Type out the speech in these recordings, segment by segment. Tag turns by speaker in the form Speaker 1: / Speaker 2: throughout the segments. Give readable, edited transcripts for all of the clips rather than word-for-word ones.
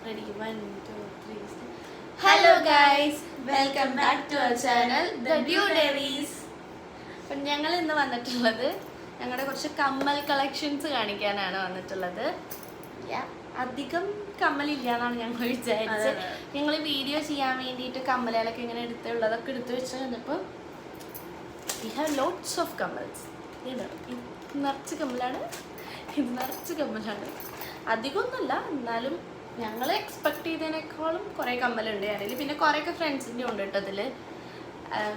Speaker 1: Ready? 1, 2, 3. Hello guys, welcome back to our channel, The Dew Diaries. അപ്പം ഞങ്ങൾ ഇന്ന് വന്നിട്ടുള്ളത് ഞങ്ങളുടെ കുറച്ച് കമ്മൽ കളക്ഷൻസ് കാണിക്കാനാണ് വന്നിട്ടുള്ളത്. അധികം കമ്മലില്ല എന്നാണ് ഞങ്ങൾ വിചാരിച്ചത്. ഞങ്ങൾ വീഡിയോ ചെയ്യാൻ വേണ്ടിയിട്ട് കമ്മലുകളൊക്കെ ഇങ്ങനെ എടുത്തുള്ളതൊക്കെ എടുത്തു വെച്ച് വന്നപ്പോൾ we have lots of കമ്മൽസ്. ഇത് നിറച്ച് കമ്മലാണ്, ഇത് നിറച്ച് കമ്മലാണ്. അധികമൊന്നുമല്ല, എന്നാലും ഞങ്ങൾ എക്സ്പെക്ട് ചെയ്തതിനേക്കാളും കുറേ കമ്മലുണ്ട് അതിൽ. പിന്നെ കുറേയൊക്കെ ഫ്രണ്ട്സിൻ്റെ ഉണ്ട് കേട്ടോ അതിൽ.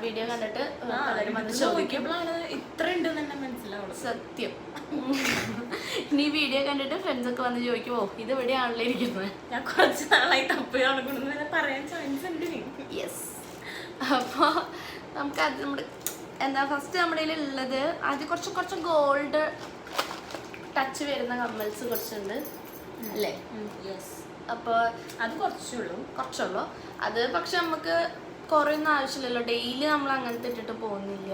Speaker 1: വീഡിയോ കണ്ടിട്ട് പലരും വന്ന് ചോദിക്കുമ്പോഴാണ്
Speaker 2: ഇത്ര ഉണ്ടെന്ന് തന്നെ മനസ്സിലാവുള്ളൂ.
Speaker 1: സത്യം. ഇനി വീഡിയോ കണ്ടിട്ട് ഫ്രണ്ട്സൊക്കെ വന്ന് ചോദിക്കുമോ ഇത് എവിടെയാണല്ലോ ഇരിക്കുന്നത്,
Speaker 2: ഞാൻ കുറച്ച് നാളായി തപ്പ് കാണുകൊണ്ടെന്ന് പറയാൻ ചാൻസ് ഉണ്ട്.
Speaker 1: യെസ്. അപ്പോൾ നമുക്ക് അത് നമ്മുടെ എന്താ ഫസ്റ്റ് നമ്മുടെ ഉള്ളത് അത് കുറച്ച് ഗോൾഡ് ടച്ച് വരുന്ന കമ്മൽസ് കുറച്ചുണ്ട് അല്ലേ?
Speaker 2: യെസ്.
Speaker 1: അപ്പോൾ
Speaker 2: അത് കുറച്ചുള്ളൂ
Speaker 1: അത്. പക്ഷെ നമുക്ക് കുറേ ഒന്നും ആവശ്യമില്ലല്ലോ, ഡെയിലി നമ്മൾ അങ്ങനത്തെ ഇട്ടിട്ട് പോകുന്നില്ല.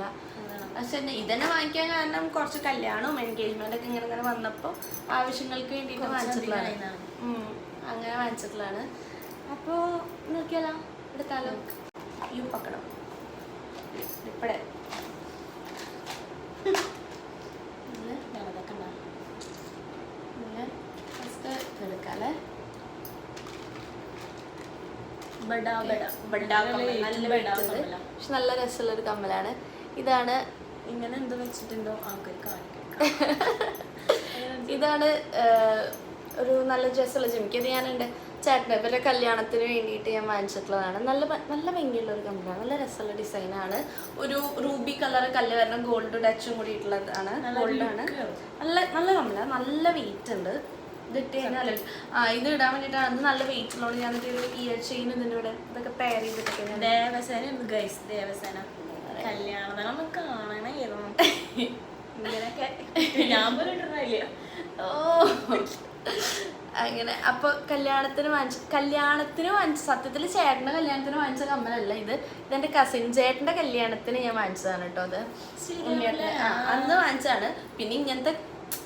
Speaker 1: പക്ഷെ ഇതന്നെ വാങ്ങിക്കാൻ കാരണം കുറച്ച് കല്യാണവും എൻഗേജ്മെന്റ് ഒക്കെ ഇങ്ങനെ വന്നപ്പോൾ ആവശ്യങ്ങൾക്ക് വേണ്ടിയിട്ട് വാങ്ങിച്ചിട്ടുള്ളതാണ്. അങ്ങനെ വാങ്ങിച്ചിട്ടുള്ളതാണ്. അപ്പോൾ നോക്കിയാലോ, എടുത്താലോ? യു പക്കണം ഇപ്പടെ ഫസ്റ്റ് എടുക്കാല്ലേ. പക്ഷെ നല്ല രസമുള്ള ഒരു കമ്മലാണ്. ഇതാണ്.
Speaker 2: ഇങ്ങനെ എന്ത് വെച്ചിട്ടുണ്ടോ ആൾക്കാർ കാണിക്കാം.
Speaker 1: ഇതാണ് ഒരു നല്ല ഡ്രസ്സുള്ള ജിമിക്ക്. ഇത് ഞാൻ എൻ്റെ ചേട്ടൻ്റെ ഇവരുടെ കല്യാണത്തിന് വേണ്ടിയിട്ട് ഞാൻ വാങ്ങിച്ചിട്ടുള്ളതാണ്. നല്ല ഭംഗിയുള്ള ഒരു കമ്മലാണ്, നല്ല രസമുള്ള ഡിസൈനാണ്. ഒരു റൂബി കളർ കല്ല് വരണം, ഗോൾഡ് ടച്ചും കൂടിയിട്ടുള്ളതാണ്. ഗോൾഡാണ്. നല്ല കമ്മലാണ്, നല്ല വെയിറ്റ് ഉണ്ട്. ഇതിട്ട് കഴിഞ്ഞാൽ ഇത് ഇടാൻ വേണ്ടിയിട്ടാണ്. അത് നല്ല വെയിറ്റ് ഉള്ളതുകൊണ്ട് ഞാൻ ഒരു ഇയർ ചെയിൻ ഇതിൻ്റെ ഇവിടെ ഇതൊക്കെ പെയർ ചെയ്തിട്ടൊക്കെ.
Speaker 2: ദേവസേന ഗൈസ്, ദേവസേന കല്യാണം കാണണ ഇങ്ങനെയൊക്കെ ഞാൻ പോലും ഇട്ടില്ല.
Speaker 1: ഓ അങ്ങനെ. അപ്പോൾ കല്യാണത്തിന് വാങ്ങിച്ച സത്യത്തിൽ ചേട്ടൻ്റെ കല്യാണത്തിന് വാങ്ങിച്ച കമ്മലല്ല ഇത്. ഇതെൻ്റെ കസിൻ ചേട്ടൻ്റെ കല്യാണത്തിന് ഞാൻ വാങ്ങിച്ചതാണ് കേട്ടോ. അത് അന്ന് വാങ്ങിച്ചതാണ്. പിന്നെ ഇങ്ങനത്തെ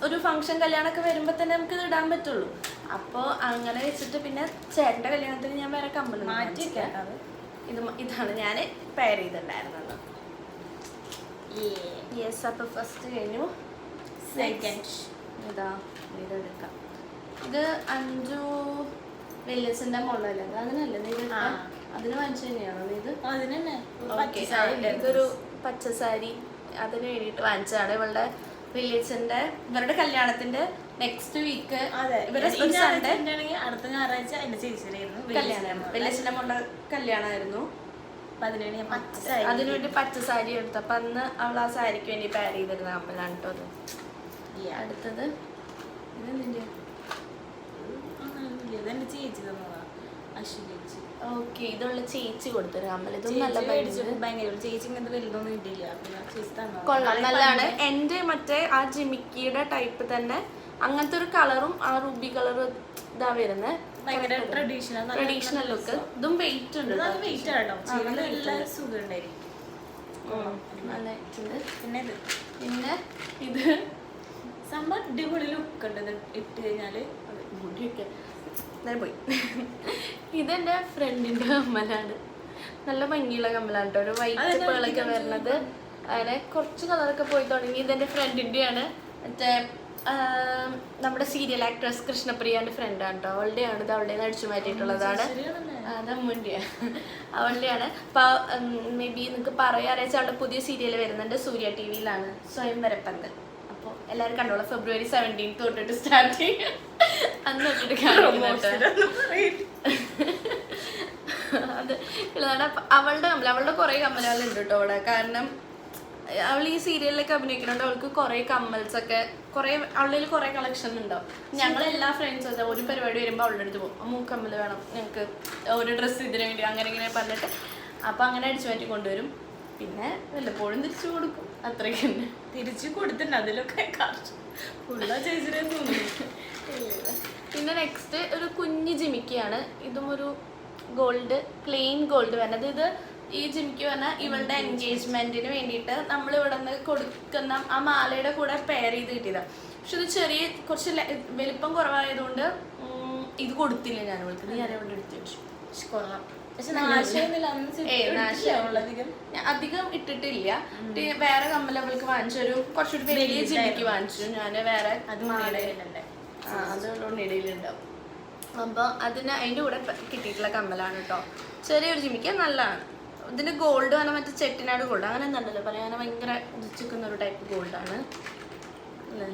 Speaker 1: ഒരു ഫംഗ്ഷൻ കല്യാണമൊക്കെ വരുമ്പോൾ തന്നെ നമുക്ക് ഇത് ഇടാൻ പറ്റുള്ളൂ. അപ്പോൾ അങ്ങനെ വെച്ചിട്ട് പിന്നെ ചേട്ടൻ്റെ കല്യാണത്തിന് ഞാൻ വേറെ കമ്മൽ മാറ്റിയൊക്കെ ഇതാണ് ഞാൻ പെയർ ചെയ്തിട്ടുണ്ടായിരുന്നത്. യെസ്. അപ്പോൾ ഫസ്റ്റ് കഴിഞ്ഞു.
Speaker 2: സെക്കൻഡ്
Speaker 1: ഇതെടുക്കാം. ഇത് അഞ്ചു വെല്ലിസിന്റെ മോഡലല്ലേ? അതിനല്ലേ ഇത്? അതിന് വാങ്ങിച്ചു തന്നെയാണോ ഇത്? ഇതൊരു പച്ച സാരി അതിന് വേണ്ടിയിട്ട് വാങ്ങിച്ചതാണ്. ഇവരുടെ കല്യാണത്തിന്റെ നെക്സ്റ്റ് വീക്ക്
Speaker 2: അടുത്ത ഞായറാഴ്ച എന്റെ ചേച്ചിയായിരുന്നു
Speaker 1: കല്യാണം. വെല്ലിസിന്റെ മോളുടെ കല്യാണമായിരുന്നു. അതിനുവേണ്ടി പച്ച സാരി എടുത്തു. അപ്പൊ അന്ന് അവൾ ആ സാരിക്ക് വേണ്ടി പെയർ ചെയ്തിരുന്ന കമ്മലാണ് കേട്ടോ അത്. അടുത്തത് ഓക്കെ, ഇതുള്ള ചേച്ചി കൊടുത്തൊരു കമ്മൽ. ഇതും നല്ല കൊള്ളാം, നല്ലതാണ്. എൻ്റെ മറ്റേ ആ ജിമിക്കിയുടെ ടൈപ്പ് തന്നെ അങ്ങനത്തെ ഒരു കളറും ആ റൂബി കളറും ഇതാ വരുന്നത്. Traditional look. ഇതും വെയിറ്റ് ഉണ്ട്, പിന്നെ ഇത്
Speaker 2: സംഭവം അടിപൊളി ലുക്ക് ഉണ്ട് ഇട്ട് കഴിഞ്ഞാല്.
Speaker 1: പോയി. ഇതെന്റെ ഫ്രണ്ടിന്റെ കമ്മലാണ്. നല്ല ഭംഗിയുള്ള കമ്മലാണ് കേട്ടോ. ഒരു വൈറ്റ് പേളൊക്കെ വരുന്നത്. അങ്ങനെ കുറച്ച് കളറൊക്കെ പോയി തുടങ്ങി. ഇതെന്റെ ഫ്രണ്ടിന്റെയാണ്. മറ്റേ നമ്മുടെ സീരിയൽ ആക്ട്രസ് കൃഷ്ണപ്രിയാന്റെ ഫ്രണ്ടാണ് കേട്ടോ. അവളുടെയാണ് ഇത്. അവളുടെ അടിച്ചു മാറ്റിയിട്ടുള്ളതാണ്. അതമ്മൂൻ്റെ അവളുടെയാണ്. അപ്പോൾ മേ ബി നിങ്ങൾക്ക് പറയാറിയാച്ച അവളുടെ പുതിയ സീരിയൽ വരുന്നുണ്ട്, സൂര്യ TV-യിലാണ്, സ്വയംവരപ്പന്ത്. അപ്പോൾ എല്ലാവരും കണ്ടോളാം. February 17 തൊട്ടിട്ട് സ്റ്റാർട്ട് ചെയ്യും. അന്ന് തൊട്ടിട്ട് അത് അവളുടെ കുറേ കമ്മലുകളുണ്ട് കേട്ടോ അവിടെ. കാരണം അവൾ ഈ സീരിയലിലൊക്കെ അഭിനയിക്കുന്നുണ്ട്. അവൾക്ക് കുറേ കമ്മൽസൊക്കെ അവളുടെ കുറേ കളക്ഷൻ ഉണ്ടാവും. ഞങ്ങളെല്ലാ ഫ്രണ്ട്സും അതെ ഒരു പരിപാടി വരുമ്പോൾ അവളുടെ അടുത്ത് പോകും. മൂക്കമ്മൽ വേണം ഞങ്ങൾക്ക്, ഒരു ഡ്രസ്സ് ഇതിനു വേണ്ടി അങ്ങനെ ഇങ്ങനെ പറഞ്ഞിട്ട്. അപ്പം അങ്ങനെ അടിച്ചു മാറ്റി കൊണ്ടുവരും. പിന്നെ വല്ലപ്പോഴും തിരിച്ചു കൊടുക്കും, അത്രയ്ക്ക് തന്നെ.
Speaker 2: തിരിച്ചു കൊടുത്തിട്ടുണ്ട് അതിലൊക്കെ ചേച്ചിനെ തോന്നുന്നു.
Speaker 1: പിന്നെ നെക്സ്റ്റ് ഒരു കുഞ്ഞ് ജിമിക്കിയാണ്. ഇതും ഒരു ഗോൾഡ്, പ്ലെയിൻ ഗോൾഡ് വരുന്നത്. ഇത് ഈ ജിമിക്ക് പറഞ്ഞാൽ ഇവളുടെ എൻഗേജ്മെന്റിന് വേണ്ടിയിട്ട് നമ്മൾ ഇവിടെ നിന്ന് കൊടുക്കുന്ന ആ മാലയുടെ കൂടെ പെയർ ചെയ്ത് കിട്ടിയതാണ്. പക്ഷെ ഇത് കുറച്ച് വലിപ്പം കുറവായതുകൊണ്ട് ഇത് കൊടുത്തില്ല ഞാൻ അവൾക്ക്, നീ ആരെവിടെ എടുത്തു വെച്ചു.
Speaker 2: കൊള്ളാം. പക്ഷെ നാശമൊന്നുമില്ല, അന്ന് അധികം
Speaker 1: ഞാൻ അധികം ഇട്ടിട്ടില്ല. വേറെ കമ്മൽ അവൾക്ക് വാങ്ങിച്ചൊരു കുറച്ചൊരു വലിയ ജിമ്മിക്ക് വാങ്ങിച്ചു ഞാൻ. വേറെ
Speaker 2: അത്
Speaker 1: ഇടയിലുണ്ടാവും. അപ്പൊ അതിന്റെ കൂടെ കിട്ടിയിട്ടുള്ള കമ്മലാണ് കേട്ടോ. ചെറിയൊരു ജിമ്മിക്ക് നല്ലതാണ്. ഇതിന്റെ ഗോൾഡ് പറഞ്ഞാൽ മറ്റേ ചെട്ടിനാട് ഗോൾഡ് അങ്ങനെ എന്താണല്ലോ പറയാൻ, അങ്ങനെ ഭയങ്കര ഉദിച്ചിരിക്കുന്ന ഒരു ടൈപ്പ് ഗോൾഡാണ് അല്ലേ.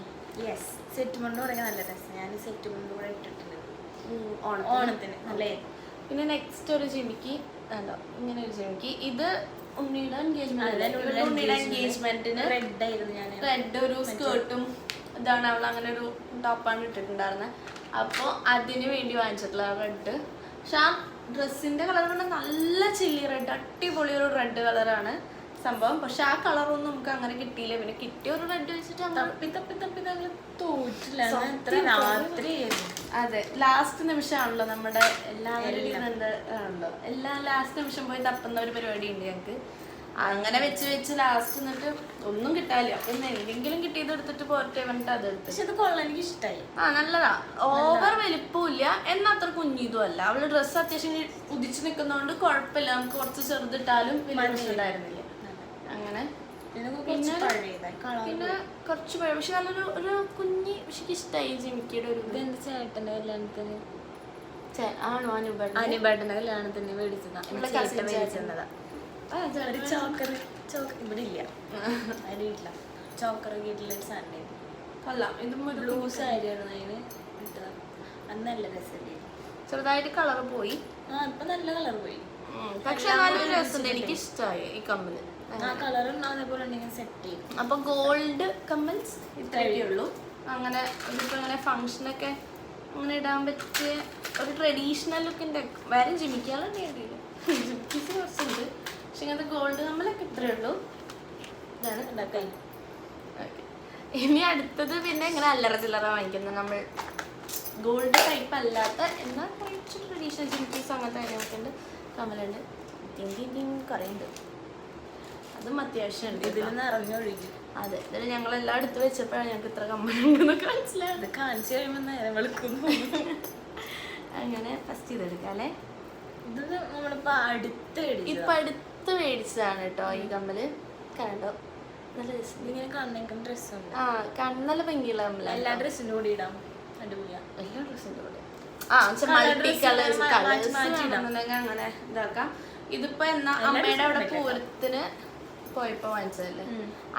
Speaker 2: യെസ്, സെറ്റ് മുണ്ട് പറയാൻ നല്ല രസം. ഞാൻ സെറ്റ് മുണ്ട് കൂടെ ഇട്ടിട്ടുണ്ട്
Speaker 1: ഓണത്തിന്
Speaker 2: അല്ലേ.
Speaker 1: പിന്നെ നെക്സ്റ്റ് ഒരു ജിമിക്ക് ഉണ്ടോ, ഇങ്ങനെ ഒരു ജിമിക്ക്. ഇത് ഉണ്ണിയുടെ എൻഗേജ്മെന്റിന് റെഡ് ഒരു സ്കേർട്ടും ഇതാണ് അവൾ അങ്ങനെ ഒരു ടോപ്പാണ് ഇട്ടിട്ടുണ്ടായിരുന്നത്. അപ്പോൾ അതിന് വേണ്ടി വാങ്ങിച്ചിട്ടുള്ള റെഡ്. പക്ഷെ ആ ഡ്രസ്സിന്റെ കളർ കൊണ്ട് നല്ല ചില്ലി റെഡ്, അടിപൊളി ഒരു റെഡ് കളറാണ് സംഭവം. പക്ഷെ ആ കളറൊന്നും നമുക്ക് അങ്ങനെ കിട്ടിയില്ല. പിന്നെ കിട്ടിയ ഒരു റെഡ് വെച്ചിട്ട് അതെ, ലാസ്റ്റ് നിമിഷമാണല്ലോ നമ്മുടെ എല്ലാവരുടെയും ആണല്ലോ, എല്ലാം ലാസ്റ്റ് നിമിഷം പോയി തപ്പുന്ന ഒരു പരിപാടി ഉണ്ട് ഞങ്ങൾക്ക്. അങ്ങനെ വെച്ച് വെച്ച് ലാസ്റ്റ് എന്നിട്ട് ഒന്നും കിട്ടാനില്ല. അപ്പൊ എന്തെങ്കിലും കിട്ടിയത് എടുത്തിട്ട് പോരട്ടെ പറഞ്ഞിട്ട് അത് എടുത്തു.
Speaker 2: പക്ഷെ അത് കൊള്ളാൻ എനിക്ക് ഇഷ്ടമായി.
Speaker 1: നല്ലതാ, ഓവർ വലിപ്പമില്ല എന്നാൽ അത്ര കുഞ്ഞിതും അല്ല. അവള് ഡ്രസ്സ് അത്യാവശ്യം ഉദിച്ചു നിൽക്കുന്നതുകൊണ്ട് കുഴപ്പമില്ല, നമുക്ക് കുറച്ച് ചെറുതിട്ടാലും മനസ്സിലായിരുന്നില്ല അങ്ങനെ. പിന്നെ കുറച്ച് പഴയ, പക്ഷെ നല്ലൊരു ഒരു കുഞ്ഞി, പക്ഷെ ഇഷ്ടമായി ജിമിക്കിയുടെ ഒരു
Speaker 2: ചേട്ടന്റെ കല്യാണത്തിന്
Speaker 1: ആണോ
Speaker 2: അനുബേട്ടന്റെ കല്യാണത്തിന് മേടിച്ചതാ. ഇവിടെ ഇല്ല, അതിലില്ല ചോക്കറൊക്കെ ഇട്ടുള്ള സാധനം.
Speaker 1: കൊള്ളാം. ഇതും ഒരു
Speaker 2: ബ്ലൂ സാരിയാണ് അതിന് ഇട്ടത്. അത് നല്ല രസമല്ലേ.
Speaker 1: ചെറുതായിട്ട് കളർ പോയി.
Speaker 2: ഇപ്പൊ നല്ല കളർ പോയി,
Speaker 1: പക്ഷെ നല്ലൊരു രസമുണ്ട്. എനിക്ക് ഇഷ്ടമായി ഈ കമ്മല്.
Speaker 2: ആ കളർ അതേപോലെ ഉണ്ടെങ്കിൽ സെറ്റ് ചെയ്യും.
Speaker 1: അപ്പൊ ഗോൾഡ് കമ്മൽസ് ഇത്രയേ ഉള്ളൂ. അങ്ങനെ ഇതിപ്പോ ഇങ്ങനെ ഫംഗ്ഷനൊക്കെ അങ്ങനെ ഇടാൻ പറ്റിയ ഒരു ട്രഡീഷണൽ ലുക്കിന്റെ. വേറെ ജിമിക്കാളുണ്ട്, ജിമിക്കീസ് കുറച്ചുണ്ട്. പക്ഷെ ഇങ്ങനത്തെ ഗോൾഡ് കമ്മലൊക്കെ ഇത്രയേ ഉള്ളൂ. ഇതാണ് ഉണ്ടാക്കാൻ. ഇനി അടുത്തത് പിന്നെ ഇങ്ങനെ അല്ലറ ചില്ലറ വാങ്ങിക്കുന്നത്. നമ്മൾ ഗോൾഡ് ടൈപ്പ് അല്ലാത്ത എന്നാൽ കുറച്ച് ട്രഡീഷണൽ ജിമിക്കീസ് അങ്ങനത്തെ കാര്യങ്ങളൊക്കെ ഉണ്ട്. കമ്മലുണ്ട്, കുറേ ഉണ്ട്. അതും അത്യാവശ്യം ഉണ്ട്.
Speaker 2: ഇതിൽ നിറഞ്ഞൊഴുകി.
Speaker 1: അതെ, ഇതിൽ ഞങ്ങളെല്ലാം എടുത്ത് വെച്ചപ്പോഴാണ് ഞങ്ങൾക്ക് ഇത്ര കമ്മലുണ്ടെന്നൊക്കെ മനസ്സിലായത്.
Speaker 2: കാണിച്ചു കഴിയുമ്പോൾ നേരം വെളുക്കുന്നു.
Speaker 1: അങ്ങനെ ഫസ്റ്റ് ചെയ്തെടുക്കാം അല്ലേ.
Speaker 2: ഇത് നമ്മളിപ്പോ
Speaker 1: അടുത്ത് മേടിച്ചതാണ് കേട്ടോ ഈ കമ്മല്. കണ്ടോ, നല്ല രസം.
Speaker 2: ഇങ്ങനെ കണ്ണേക്കും ഡ്രസ്സുണ്ട്.
Speaker 1: കണ്ണല്ല ഭംഗിയുള്ള കമ്മല.
Speaker 2: എല്ലാ ഡ്രസ്സിന്റെ കൂടെ ഇടാം, അടിപൊളിയാ.
Speaker 1: എല്ലാ ഡ്രസ്സിന്റെ കൂടെ മൾട്ടി കളേഴ്സ് അങ്ങനെ ഇതാക്കാം. ഇതിപ്പോ എന്നാ അമ്മയുടെ അവിടെ പൂരത്തിന് പോയപ്പോ വാങ്ങിച്ചതല്ലേ,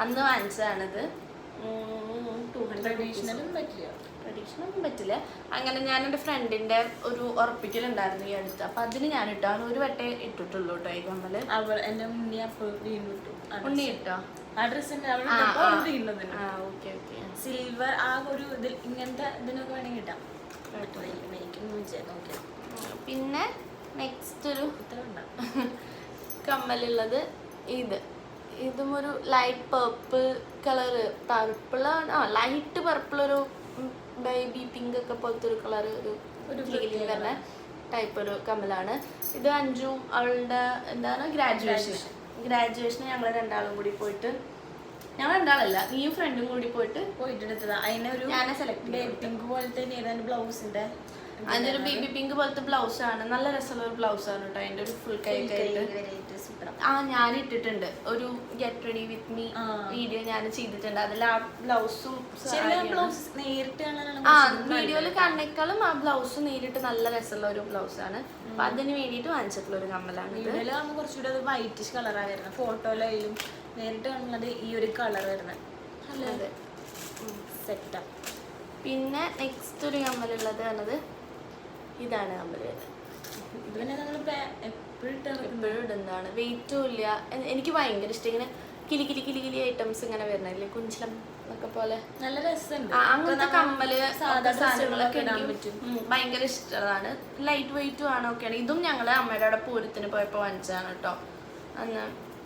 Speaker 1: അന്ന് വാങ്ങിച്ചതാണിത്.
Speaker 2: 200
Speaker 1: ട്രഡീഷണലൊന്നും പറ്റില്ല. അങ്ങനെ ഞാൻ എൻ്റെ ഫ്രണ്ടിന്റെ ഒരു ഉറപ്പിക്കലുണ്ടായിരുന്നു ഈ അടുത്ത്. അപ്പൊ അതിന് ഞാൻ ഇട്ടോ, ഒരു വട്ടേ ഇട്ടിട്ടുള്ളൂ കേട്ടോ ഈ കമ്മല്.
Speaker 2: എന്റെ ഉണ്ണി
Speaker 1: ഉണ്ണി ഇട്ടോ
Speaker 2: ആ ഡ്രസ്സിന്റെ സിൽവർ ആ ഒരു ഇതിൽ ഇങ്ങനത്തെ ഇതിനൊക്കെ വേണമെങ്കിൽ ഇട്ടാം.
Speaker 1: പിന്നെ നെക്സ്റ്റ് ഒരു കമ്മലുള്ളത് ഇതും ഒരു ലൈറ്റ് പർപ്പിൾ കളറ്. പർപ്പിളാണ്, ലൈറ്റ് പർപ്പിൾ, ഒരു ബേബി പിങ്ക് ഒക്കെ പോലത്തെ ഒരു കളർ, ഒരു ഫീലിംഗ് വരുന്ന ടൈപ്പ് ഒരു കമ്മലാണ് ഇത്. അഞ്ജു അവളുടെ എന്താണ് ഗ്രാജുവേഷന് ഞങ്ങൾ രണ്ടാളും കൂടി പോയിട്ട്, ഞങ്ങൾ രണ്ടാളല്ല നീയും ഫ്രണ്ടും കൂടി പോയിട്ട്
Speaker 2: എടുത്തതാ. അതിനൊരു
Speaker 1: ഞാനെ സെലക്ട്
Speaker 2: ബേബി പിങ്ക് പോലത്തെ ബ്ലൗസിന്റെ,
Speaker 1: അതിന്റെ ഒരു ബേബി പിങ്ക് പോലത്തെ ബ്ലൗസ് ആണ്. നല്ല രസമുള്ള ഒരു ബ്ലൗസ് ആണ് കേട്ടോ. അതിന്റെ ഒരു ഫുൾ കൈ ഞാൻ ഇട്ടിട്ടുണ്ട് ഒരു get ready with me video ഞാൻ ചെയ്തിട്ടുണ്ട്. അതിൽ ആ ബ്ലൗസും വീഡിയോയിൽ കണ്ണേക്കാളും ആ ബ്ലൗസ് നേരിട്ട് നല്ല രസമുള്ള ഒരു ബ്ലൗസ് ആണ്. അപ്പൊ അതിന് വേണ്ടിയിട്ട് വാങ്ങിച്ചിട്ടുള്ള ഒരു കമ്മലാണ്.
Speaker 2: കുറച്ചുകൂടെ അത് വൈറ്റിഷ് കളറാണ് വരുന്നത്. ഫോട്ടോയിലും നേരിട്ട് കാണുന്നത് ഈ ഒരു കളർ വരുന്നത്.
Speaker 1: അതെ,
Speaker 2: സെറ്റാ.
Speaker 1: പിന്നെ നെക്സ്റ്റ് ഒരു കമ്മലുള്ളത് പറഞ്ഞത് ഇതാണ് കമ്മല്.
Speaker 2: ഇത് പിന്നെ നമ്മൾ
Speaker 1: എപ്പോഴും ഇടുന്നതാണ്, വെയിറ്റും ഇല്ല. എനിക്ക് ഭയങ്കര ഇഷ്ടം ഇങ്ങനെ കിലി കിലി കിലി കിലി ഐറ്റംസ് ഇങ്ങനെ വരുന്നില്ലേ, കുഞ്ചിലം എന്നൊക്കെ പോലെ.
Speaker 2: നല്ല രസമുണ്ട്
Speaker 1: അങ്ങനത്തെ കമ്മല് സാധനങ്ങളൊക്കെ ഭയങ്കര ഇഷ്ടമാണ്. ലൈറ്റ് വെയിറ്റും ആണ്. ഒക്കെയാണ്. ഇതും ഞങ്ങള് അമ്മയുടെ അവിടെ പൂരത്തിന് പോയപ്പോ വാങ്ങിച്ചതാണ് കേട്ടോ. അന്ന്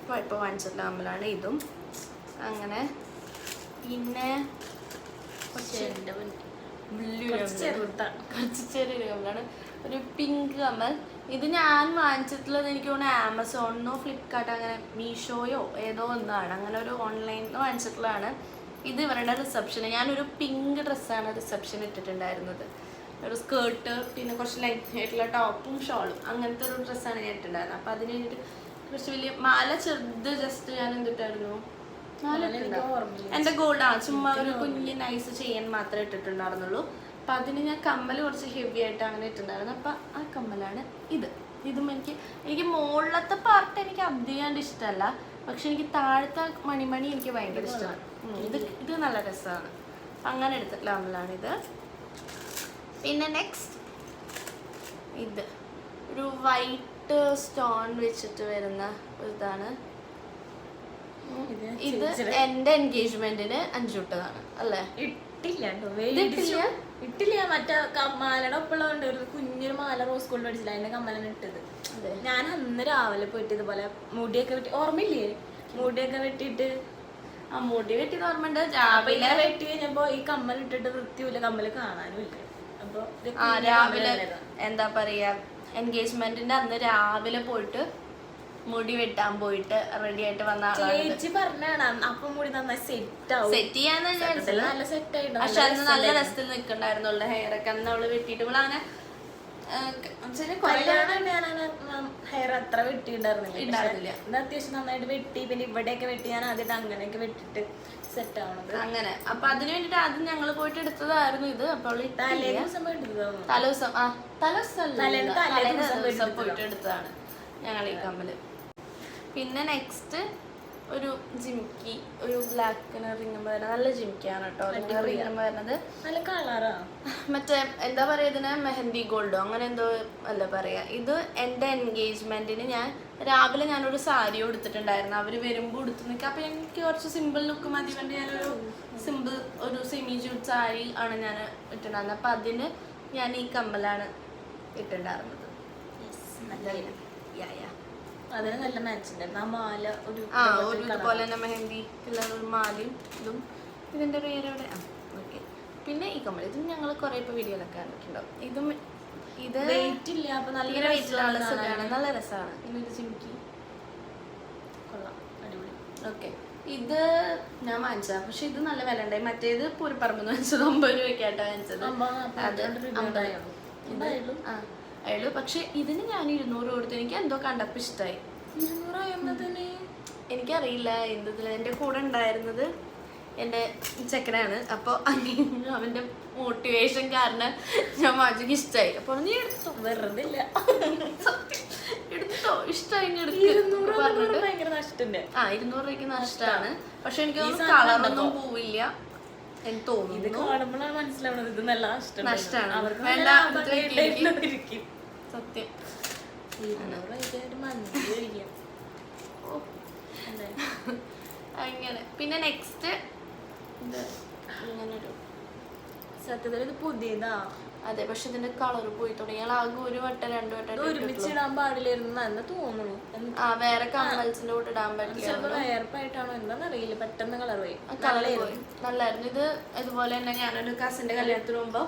Speaker 1: പോയപ്പോ വാങ്ങിച്ചിട്ടുള്ള കമ്മലാണ് ഇതും. അങ്ങനെ പിന്നെ കുറച്ച് ചെറിയൊരു കമ്മലാണ്, ഒരു പിങ്ക് കമ്മൽ. ഇത് ഞാൻ വാങ്ങിച്ചിട്ടുള്ളത് എനിക്ക് തോന്നുന്നു ആമസോണിനോ ഫ്ലിപ്കാർട്ട് അങ്ങനെ മീഷോയോ ഏതോ ഒന്നാണ്. അങ്ങനെ ഒരു ഓൺലൈനിൽ വാങ്ങിച്ചിട്ടുള്ളതാണ്. ഇത് ഇവരുടെ റിസപ്ഷന് ഞാനൊരു പിങ്ക് ഡ്രസ്സാണ് റിസപ്ഷൻ ഇട്ടിട്ടുണ്ടായിരുന്നത്. ഒരു സ്കേർട്ട്, പിന്നെ കുറച്ച് ലൈറ്റ് ആയിട്ടുള്ള ടോപ്പും ഷോളും, അങ്ങനത്തെ ഒരു ഡ്രസ്സാണ് ഞാൻ ഇട്ടിട്ടുണ്ടായിരുന്നത്. അപ്പം അതിന് വേണ്ടിയിട്ട് കുറച്ച് വലിയ മാല ചെറുത് ജസ്റ്റ് ഞാൻ എന്തിട്ടായിരുന്നു, എൻ്റെ ഗോൾഡ് ചുമ്മാ ഒരു കുഞ്ഞ് നൈസ് ചെയ്യാൻ മാത്രമേ ഇട്ടിട്ടുണ്ടായിരുന്നുള്ളൂ. അപ്പം അതിന് ഞാൻ കമ്മൽ കുറച്ച് ഹെവി ആയിട്ട് അങ്ങനെ ഇട്ടിട്ടുണ്ടായിരുന്നു. അപ്പം ആ കമ്മലാണ് ഇതും എനിക്ക് മുകളിലത്തെ പാർട്ട് എനിക്ക് അധികം ഇഷ്ടമല്ല, പക്ഷെ എനിക്ക് താഴത്തെ മണിമണി എനിക്ക് ഭയങ്കര ഇഷ്ടമാണ്. ഇത് നല്ല രസമാണ്. അങ്ങനെ എടുത്തിട്ടുള്ള കമ്മലാണിത്. പിന്നെ നെക്സ്റ്റ് ഇത് ഒരു വൈറ്റ് സ്റ്റോൺ വെച്ചിട്ട് വരുന്ന ഇതാണ്. ഇത് എൻ്റെ എൻഗേജ്മെന്റിന് അഞ്ചുട്ടതാണ് അല്ലേ?
Speaker 2: ഇട്ടില്ല. മറ്റേ മാലയുടെ ഒപ്പമുള്ളതുകൊണ്ട് ഒരു കുഞ്ഞൊരു മാല റോസ് ഗോൾഡ് അടിച്ചില്ല, അതിന്റെ കമ്മലാണ് ഇട്ടത്. ഞാൻ അന്ന് രാവിലെ പോയിട്ട് ഇതുപോലെ മുടിയൊക്കെ വെട്ടി, ഓർമ്മയില്ലേ? മുടിയൊക്കെ വെട്ടിയിട്ട്
Speaker 1: മുടി വെട്ടിയത് ഓർമ്മയുണ്ട്. രാവിലെ
Speaker 2: വെട്ടി കഴിഞ്ഞപ്പോ ഈ കമ്മൽ ഇട്ടിട്ട് വൃത്തിയില്ല, കമ്മല് കാണാനും ഇല്ല. അപ്പൊ
Speaker 1: രാവിലെ എന്താ പറയാ, എൻഗേജ്മെന്റിന്റെ അന്ന് രാവിലെ പോയിട്ട് മുടി വെട്ടാൻ പോയിട്ട് റെഡി ആയിട്ട് വന്ന
Speaker 2: ചേച്ചി പറഞ്ഞാണ് അപ്പൊ മുടി നന്നായി സെറ്റ് ആവും.
Speaker 1: സെറ്റ് ചെയ്യാന്ന്
Speaker 2: നല്ല സെറ്റ് ആയിട്ട്,
Speaker 1: പക്ഷെ അന്ന് നല്ല രസത്തിൽ നിൽക്കണ്ടായിരുന്നുള്ള ഹെയർ ഒക്കെ. അന്ന് അവള് വെട്ടിയിട്ട് അങ്ങനെ
Speaker 2: ഹെയർ അത്ര വെട്ടിണ്ടായിരുന്നില്ല. ഇത് അത്യാവശ്യം നന്നായിട്ട് വെട്ടി. പിന്നെ ഇവിടെയൊക്കെ വെട്ടി, ഞാൻ ആദ്യമായിട്ട് അങ്ങനെയൊക്കെ വെട്ടിട്ട് സെറ്റ് ആവണത്.
Speaker 1: അങ്ങനെ അപ്പൊ അതിന് വേണ്ടിട്ട് ആദ്യം ഞങ്ങള് പോയിട്ട് എടുത്തതായിരുന്നു ഇത്. അപ്പൊ
Speaker 2: തലേദിവസം
Speaker 1: പോയിട്ട് എടുത്തതാണ് ഞങ്ങൾ ഈ കമ്മല്. പിന്നെ നെക്സ്റ്റ് ഒരു ജിംക്കി, ഒരു ബ്ലാക്ക് റിംഗ് വരുന്നത്, നല്ല ജിംക്കിയാണ് കേട്ടോ. റിംഗ് വരുന്നത്
Speaker 2: നല്ല കളറാ,
Speaker 1: മറ്റേ എന്താ പറയുക ഇതിനെ, മെഹന്തി ഗോൾഡോ അങ്ങനെ എന്തോ അല്ല പറയാ. ഇത് എൻ്റെ എൻഗേജ്മെന്റിന് രാവിലെ ഞാനൊരു സാരി എടുത്തിട്ടുണ്ടായിരുന്നു. അവർ വരുമ്പോൾ എടുത്ത് നിൽക്കുക. അപ്പം എനിക്ക് കുറച്ച് സിമ്പിൾ ലുക്ക് മതി വേണ്ടി ഞാനൊരു സിമ്പിൾ ഒരു സെമി ജൂട്ട് സാരി ആണ് ഞാൻ ഇട്ടിട്ടുണ്ടായിരുന്നത്. അപ്പം അതിന് ഞാൻ ഈ കമ്മലാണ് ഇട്ടിട്ടുണ്ടായിരുന്നത്.
Speaker 2: അതിന് നല്ല മാച്ച് ഉണ്ടായിരുന്നു. ആ മാല ഒരു
Speaker 1: ഇതുപോലെ തന്നെ മെഹന്തി ഒരു മാലയും ഇതും. ഇതിൻ്റെ പേരെവിടെ? ഓക്കെ. പിന്നെ ഈ കമ്മൽ ഇതും ഞങ്ങൾ കുറേ ഇപ്പോൾ വീഡിയോയിലൊക്കെ കണ്ടിട്ടുണ്ടാവും. ഇത്
Speaker 2: വെയിറ്റ് ഇല്ല, അപ്പൊ നല്ല
Speaker 1: വെയിറ്റിലുള്ള സുഖമാണ്, നല്ല രസമാണ്. പിന്നെ ഒരു ജിംക്കി
Speaker 2: കൊള്ളാം, അടിപൊളി.
Speaker 1: ഓക്കെ. ഇത് ഞാൻ വാങ്ങിച്ചതാണ്, പക്ഷെ ഇത് നല്ല വില ഉണ്ടായി. മറ്റേത് പൂരപ്പറമ്പെന്ന് വാങ്ങിച്ചത് 50 രൂപയ്ക്കായിട്ടാണ് വാങ്ങിച്ചത്. അയാള് പക്ഷെ ഇതിന് ഞാൻ 200 കൊടുത്തു. എനിക്ക് എന്തോ കണ്ടപ്പോൾ ഇഷ്ടമായി.
Speaker 2: 200
Speaker 1: എനിക്കറിയില്ല എന്തതിൽ. എൻ്റെ കൂടെ ഉണ്ടായിരുന്നത് എൻ്റെ ചെക്കനാണ്. അപ്പോൾ അവൻ്റെ മോട്ടിവേഷൻ കാരണം ഞാൻ വാങ്ങിച്ചെങ്കിൽ ഇഷ്ടമായി. അപ്പോൾ നീ എടുത്തോ,
Speaker 2: വെറുതെ
Speaker 1: എടുത്തോ, ഇഷ്ടമായി
Speaker 2: 200
Speaker 1: രൂപയ്ക്ക് നഷ്ടമാണ്. പക്ഷെ എനിക്ക് കളറൊന്നും പോവില്ല എനിക്ക് തോന്നുന്നു.
Speaker 2: ഇത് കാണുമ്പോഴാണ് മനസ്സിലാവുന്നത് ഇത് നല്ല നഷ്ടമാണ്.
Speaker 1: അവർക്ക് സത്യം. അങ്ങനെ പിന്നെ നെക്സ്റ്റ് ഇങ്ങനൊരു
Speaker 2: സത്യത്തിൽ ഇത് പുതിയതാ.
Speaker 1: അതെ, പക്ഷെ ഇതിന്റെ കളർ പോയി തുടങ്ങി. ആകെ ഒരു വട്ടം 2 വട്ടം
Speaker 2: ഒരുമിച്ച് ഇടാൻ പാടില്ലായിരുന്നു എന്ന് തോന്നുന്നു.
Speaker 1: വേറെ കമ്മൽസിന്റെ കൂടെ ഇടാൻ പറ്റില്ല.
Speaker 2: വേർപ്പായിട്ടാണോ എന്താണെന്നറിയില്ല, പെട്ടെന്ന് കളർ പോയി.
Speaker 1: നല്ലായിരുന്നു. ഇത് ഇതുപോലെ തന്നെ ഞാനൊരു കസിന്റെ കല്യാണത്തിന് മുമ്പ്